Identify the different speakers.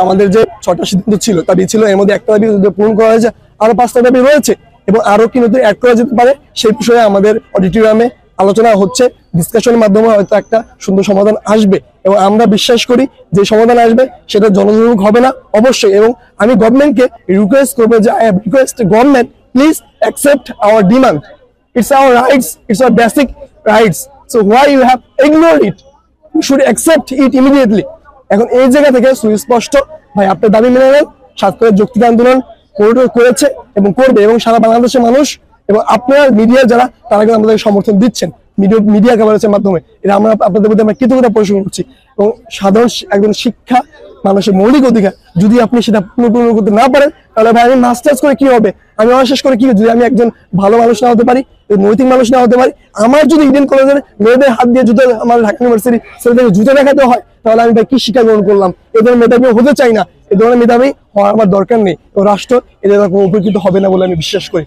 Speaker 1: আমাদের যে 6টা সিদ্ধান্ত ছিল দাবি ছিল, এর মধ্যে একটা দাবি পূরণ করা হয়েছে, আরো 5টা দাবি রয়েছে এবং আরো কি নতুন অ্যাড করা যেতে পারে সেই বিষয়ে আমাদের অডিটোরিয়ামে আলোচনা হচ্ছে। ডিসকাশনের মাধ্যমে হয়তো একটা সুন্দর সমাধান আসবে এবং আমরা বিশ্বাস করি যে সমাধান আসবে সেটা জনদুর্ভোগ হবে না অবশ্যই। এবং আমি গভর্নমেন্টকে রিকোয়েস্ট করবো যে I request government, please accept hour demand. It's our rights, it's our basic rights. So why you have ignored it? You should accept it immediately. এখন এই জায়গা থেকে সুস্পষ্ট ভাই আপনার দাবি মেনে নেন। 7 তারিখ যৌক্তিক আন্দোলন করেছে এবং করবে এবং সারা বাংলাদেশের মানুষ এবং আপনার মিডিয়া যারা তারা কিন্তু আমাদের সমর্থন দিচ্ছেন মিডিয়া কভারেজের মাধ্যমে। এটা আমরা আপনাদের প্রতি আমরা কৃতজ্ঞতা প্রদর্শন করছি। এবং সাধারণ একজন শিক্ষা মানুষের মৌলিক অধিকার, যদি আপনি সেটা পূর্ণ করতে না পারেন তাহলে ভাই আমি মাস্টার্স করে কি হবে, আমি অনার্স করে কি হবে, যদি আমি একজন ভালো মানুষ না হতে পারি, নৈতিক মানুষ না হতে পারি। আমার যদি ইডেন কলেজের মেয়েদের হাত দিয়ে জুতো, আমার ঢাকা ইউনিভার্সিটি ছেলেদেরকে জুতো দেখাতে হয়, তাহলে আমি ভাই কি শিক্ষা গ্রহণ করলাম? এ ধরনের মেধাবী হতে চাই না, এ ধরনের মেধাবী হওয়ার আমার দরকার নেই। রাষ্ট্র এদের উপকৃত হবে না বলে আমি বিশ্বাস করি।